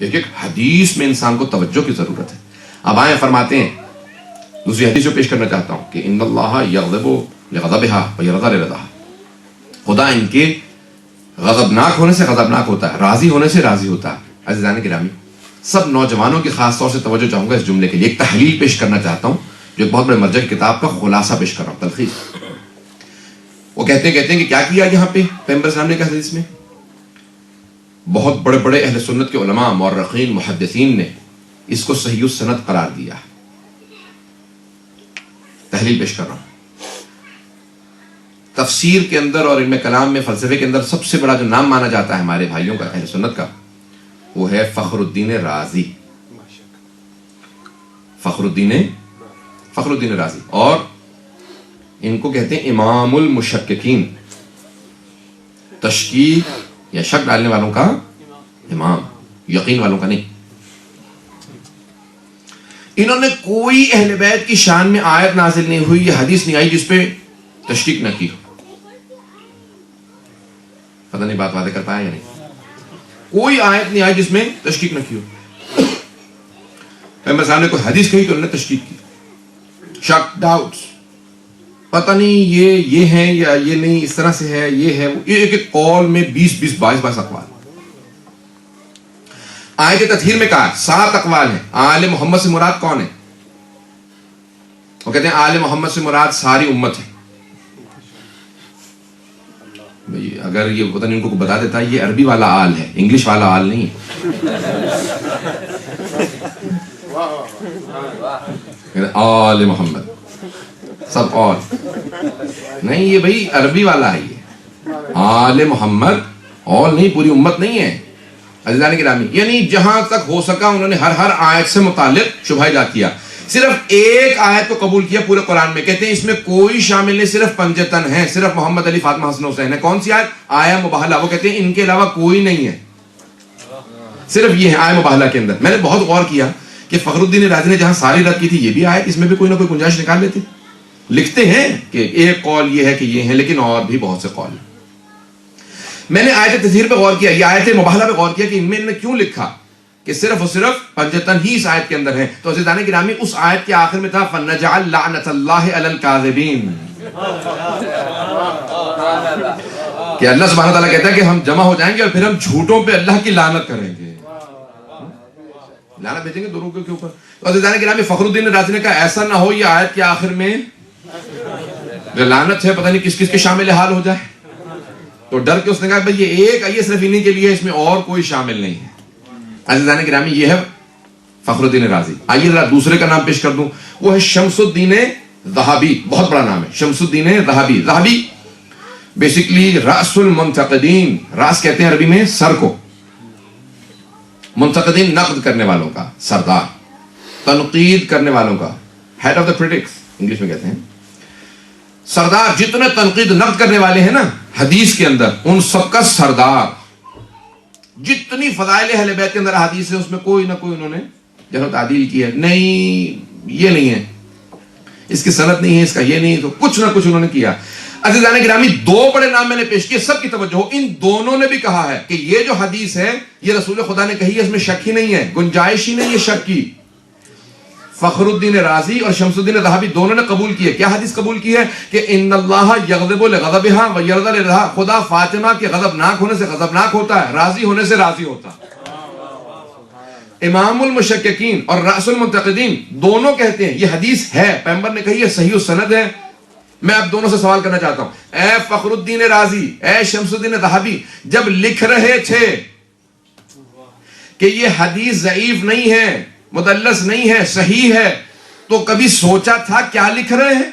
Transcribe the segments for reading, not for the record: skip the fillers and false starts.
ایک ایک حدیث میں انسان کو توجہ کی ضرورت ہے. اب آئیں فرماتے ہیں، دوسری حدیث جو پیش کرنا چاہتا ہوں کہ ان اللہ یغضب لغضبها ویرضى لرضاها، خدا ان کے غضبناک ہونے سے غضبناک ہوتا ہے، راضی ہونے سے راضی ہوتا ہے. عزیزان گرامی، سب نوجوانوں کی خاص طور سے توجہ چاہوں گا اس جملے کے لیے. ایک تحلیل پیش کرنا چاہتا ہوں جو ایک بہت بڑے مرجع کی کتاب کا خلاصہ پیش کر رہا ہوں، تلخیص. وہ کہتے ہیں کہ کیا کیا یہاں پہ پیغمبر اسلام نے کہا حدیث میں؟ بہت بڑے بڑے اہل سنت کے علماء، مورخین، محدثین نے اس کو صحیح السند قرار دیا. تحلیل پیش کر رہا ہوں. تفسیر کے اندر اور علم کلام میں، فلسفے کے اندر سب سے بڑا جو نام مانا جاتا ہے ہمارے بھائیوں کا، اہل سنت کا، وہ ہے فخر الدین رازی. فخر الدین رازی، اور ان کو کہتے ہیں امام المشککین، تشکیک یا شک ڈالنے والوں کا امام، یقین والوں کا نہیں. انہوں نے کوئی اہل بیت کی شان میں آیت نازل نہیں ہوئی یا حدیث نہیں آئی جس پہ تشکیک نہ کی ہو. پتہ نہیں بات واضح کر پایا یا نہیں. کوئی آیت نہیں آئی جس میں تشکیک نہ کی ہو. پیغمبر صاحب نے کوئی حدیث کہی تو انہوں نے تشکیک کی، شک، ڈاؤٹس، پتہ نہیں یہ ہے یا یہ نہیں، اس طرح سے ہے، یہ ہے وہ. ایک ایک قول میں 22 اقوال. آیت تطہیر میں کہا 7 اقوال ہیں. آل محمد سے مراد کون ہے؟ وہ کہتے ہیں آل محمد سے مراد ساری امت ہے. اگر یہ پتہ نہیں ان کو بتا دیتا یہ عربی والا آل ہے، انگلش والا آل نہیں ہے. آل محمد سب آل نہیں، یہ بھائی عربی والا ہے. یہ آل محمد آل نہیں، پوری امت نہیں ہے. عزیزان گرامی، یعنی جہاں تک ہو سکا انہوں نے ہر آیت سے متعلق شبہ ایجاد کیا. صرف ایک آیت کو قبول کیا پورے قرآن میں، کہتے ہیں اس میں کوئی شامل نہیں، صرف پنجتن ہے، صرف محمد علی فاطمہ حسن حسین ہے. کون سی آیت؟ آیہ مباہلہ. وہ کہتے ہیں ان کے علاوہ کوئی نہیں ہے، صرف یہ ہے آیہ مباہلہ کے اندر. میں نے بہت غور کیا کہ فخر الدین رازی نے جہاں ساری رد کی تھی، یہ بھی آیت اس میں بھی کوئی نہ کوئی گنجائش نکال لیتے. لکھتے ہیں کہ ایک قول یہ ہے کہ یہ ہے، لیکن اور بھی بہت سے قول ہیں. میں نے آیت تطہیر پہ غور کیا، یہ آیت مباہلہ پہ غور کیا کہ ان میں نے کیوں لکھا کہ صرف اور صرف پنجتن ہی اس آیت کے اندر ہے. تو عزیزان گرامی، اس آیت کے آخر میں تھا فَنَجْعَلْ لَعْنَةَ اللَّهِ عَلَى الْكَاذِبِينَ، کہ اللہ سبحانہ وتعالیٰ کہتا ہے کہ ہم جمع ہو جائیں گے اور پھر ہم جھوٹوں پہ اللہ کی لعنت کریں گے، لعنت بھیجیں گے دونوں کے اوپر. تو عزیزان گرامی، فخر الدین رازی نے کہا ایسا نہ ہو یہ آیت کے آخر میں جو لعنت ہے پتہ نہیں کس کس کے شامل حال ہو جائے. تو ڈر کے اس نے کہا بھائی یہ ایک آئیے صرف انہی کے لیے، اس میں اور کوئی شامل نہیں ہے. عزیزان گرامی، یہ ہے فخر الدین رازی. آئیے ذرا دوسرے کا نام پیش کر دوں، وہ ہے شمس الدین ذہبی. بہت بڑا نام ہے شمس الدین ذہبی. ذہبی بیسیکلی راس المنتقدین، راس کہتے ہیں عربی میں سر کو، منتقدین نقد کرنے والوں کا سردار، تنقید کرنے والوں کا، head of the critics English میں کہتے ہیں. سردار، جتنے تنقید نقد کرنے والے ہیں نا حدیث کے اندر، ان سب کا سردار. جتنی فضائل اہل بیت کے اندر حدیث ہے اس میں کوئی نہ کوئی انہوں نے جرح و تعدیل کی ہے. نہیں یہ نہیں ہے، اس کی سند نہیں ہے، اس کا یہ نہیں، تو کچھ نہ کچھ انہوں نے کیا. عزیزان گرامی، 2 بڑے نام میں نے پیش کیے، سب کی توجہ ہو. ان دونوں نے بھی کہا ہے کہ یہ جو حدیث ہے یہ رسول خدا نے کہی ہے، اس میں شک ہی نہیں ہے، گنجائش ہی نہیں ہے شک کی. فخر الدین رازی اور شمس الدین ذہبی دونوں نے قبول کی ہے. کیا حدیث قبول کی ہے؟ کہ ان اللہ یغضب لغضبها ویرضى لرضاها، خدا فاطمہ کے غضبناک ہونے سے غضبناک ہوتا ہے، راضی ہونے سے راضی ہوتا ہے. امام المشککین اور راس المنتقدین دونوں کہتے ہیں یہ حدیث ہے، پیغمبر نے کہی ہے، صحیح السند ہے. میں اب دونوں سے سوال کرنا چاہتا ہوں، اے فخر الدین رازی، اے شمس الدین ذہبی، جب لکھ رہے تھے کہ یہ حدیث ضعیف نہیں ہے، مدلس نہیں ہے، صحیح ہے، تو کبھی سوچا تھا کیا لکھ رہے ہیں؟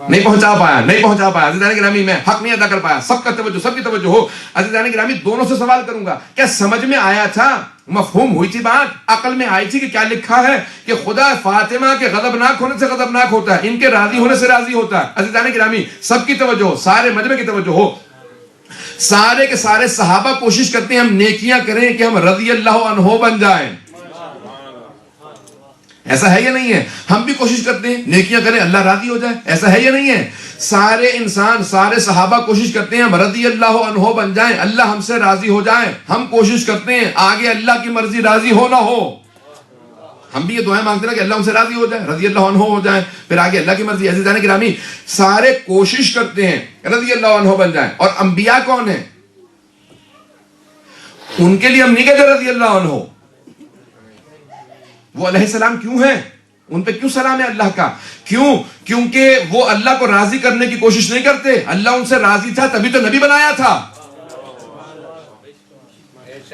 نہیں پہنچا پایا. عزیزان گرامی، میں حق نہیں ادا کر پایا. سب کا توجہ، سب کی توجہ ہو. عزیزان گرامی، دونوں سے سوال کروں گا، کیا سمجھ میں آیا تھا، مفہوم ہوئی تھی بات، عقل میں آئی تھی کہ کیا لکھا ہے کہ خدا فاطمہ کے غضبناک ہونے سے غضبناک ہوتا ہے، ان کے راضی ہونے سے راضی ہوتا ہے. عزیزان گرامی، سب کی توجہ ہو، سارے مجمع کی توجہ ہو. سارے کے سارے صحابہ کوشش کرتے ہیں ہم نیکیاں کریں کہ ہم رضی اللہ عنہ بن جائیں. ایسا ہے یا نہیں ہے؟ ہم بھی کوشش کرتے ہیں نیکیاں کریں اللہ راضی ہو جائے، ایسا ہے یا نہیں ہے؟ سارے انسان، سارے صحابہ کوشش کرتے ہیں ہم رضی اللہ عنہ بن جائیں، اللہ ہم سے راضی ہو جائیں. ہم کوشش کرتے ہیں آگے اللہ کی مرضی راضی ہو نہ ہو، ہم بھی یہ دعائیں مانگتے ہیں کہ اللہ ہم سے راضی ہو جائے، رضی اللہ عنہ ہو جائیں، پھر آگے اللہ کی مرضی. عزیزان گرامی، سارے کوشش کرتے ہیں رضی اللہ عنہ بن جائیں. اور انبیاء کون ہیں؟ ان کے لیے ہم نہیں کہتے رضی اللہ عنہ. وہ علیہ السلام کیوں ہیں؟ ان پہ کیوں سلام ہے اللہ کا؟ کیوں؟ کیونکہ وہ اللہ کو راضی کرنے کی کوشش نہیں کرتے. اللہ ان سے راضی تھا تبھی تو نبی بنایا تھا.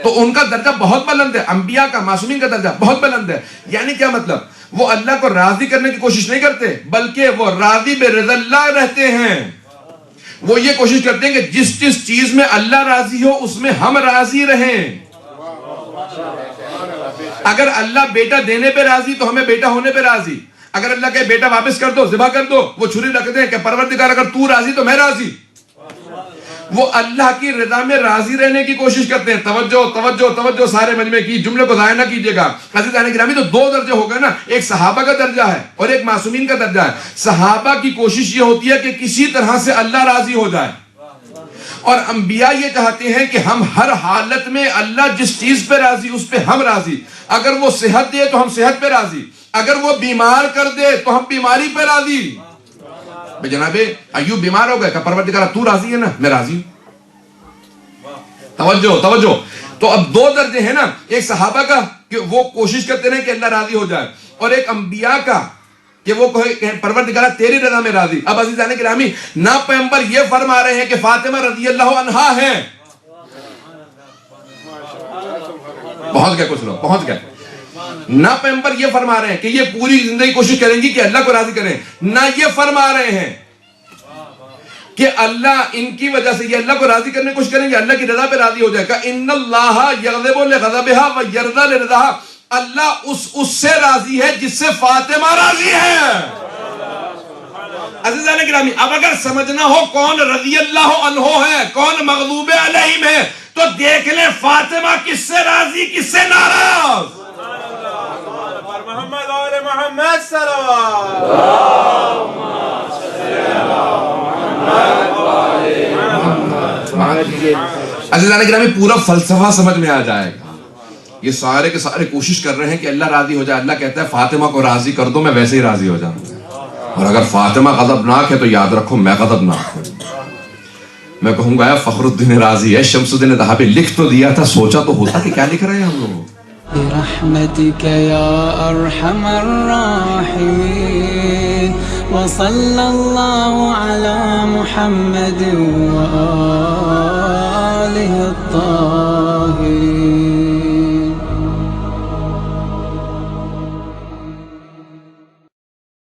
تو ان کا درجہ بہت بلند ہے، انبیاء کا، معصومین کا درجہ بہت بلند ہے. یعنی کیا مطلب؟ وہ اللہ کو راضی کرنے کی کوشش نہیں کرتے بلکہ وہ راضی برضا اللہ رہتے ہیں. وہ یہ کوشش کرتے ہیں کہ جس جس چیز میں اللہ راضی ہو اس میں ہم راضی رہیں. اگر اللہ بیٹا دینے پہ راضی تو ہمیں بیٹا ہونے پہ راضی. اگر اللہ کہے بیٹا واپس کر دو، ذبح کر دو، وہ چھری رکھ دیں کہ پروردگار اگر تو راضی تو میں راضی. وہ اللہ کی رضا میں راضی رہنے کی کوشش کرتے ہیں. توجہ توجہ توجہ سارے مجمع کی، جملے کو ضائع نہ کیجیے گا. عزیزان گرامی، تو دو درجے ہو گئے نا، ایک صحابہ کا درجہ ہے اور ایک معصومین کا درجہ ہے. صحابہ کی کوشش یہ ہوتی ہے کہ کسی طرح سے اللہ راضی ہو جائے، اور انبیاء یہ چاہتے ہیں کہ ہم ہر حالت میں اللہ جس چیز پہ راضی اس پہ ہم راضی. اگر وہ صحت دے تو ہم صحت پہ راضی، اگر وہ بیمار کر دے تو ہم بیماری پہ راضی. جناب ایوب بیمار ہو گئے کہ پروردگار تو راضی ہے نا، میں راضی ہوں. توجہ توجہ. تو اب دو درجے ہیں نا، ایک صحابہ کا کہ وہ کوشش کرتے رہے کہ اللہ راضی ہو جائے، اور ایک انبیاء کا کہ وہ پروردگار تیری رضا میں راضی. اب عزیزان گرامی، نہ پیغمبر یہ فرما رہے ہیں کہ فاطمہ رضی اللہ عنہا ہیں. پہنچ گئے کچھ لوگ، پہنچ گئے. نہ پیغمبر یہ فرما رہے ہیں کہ یہ پوری زندگی کوشش کریں گی کہ اللہ کو راضی کریں. نہ یہ فرما رہے ہیں کہ اللہ ان کی وجہ سے یہ اللہ کو راضی کرنے کی کوشش کریں گے اللہ کی رضا پہ راضی ہو جائے گا. ان اللہ یغضب لغضبها ویرضى لرضاها. اللہ اس سے راضی ہے جس سے فاطمہ راضی ہے. عزیزان گرامی، اب اگر سمجھنا ہو کون رضی اللہ عنہ ہے، کون مغضوب علیہم ہے، تو دیکھ لیں فاطمہ کس سے راضی کس سے ناراض. محمد آل محمد صلوات. عزیزان گرامی، پورا فلسفہ سمجھ میں آ جائے گا. یہ سارے کے سارے کوشش کر رہے ہیں کہ اللہ راضی ہو جائے. اللہ کہتا ہے فاطمہ کو راضی کر دو، میں ویسے ہی راضی ہو جاؤں گا. اور اگر فاطمہ غضبناک ہے تو یاد رکھو میں غضبناک ہوں. میں کہوں گا فخر الدین رازی ہے، شمس الدین ذہبی لکھ تو دیا تھا، سوچا تو ہوتا کہ کیا لکھ رہے ہیں ہم لوگ. برحمتك يا أرحم الراحمين وصلى الله على محمد وآله الطاهرين.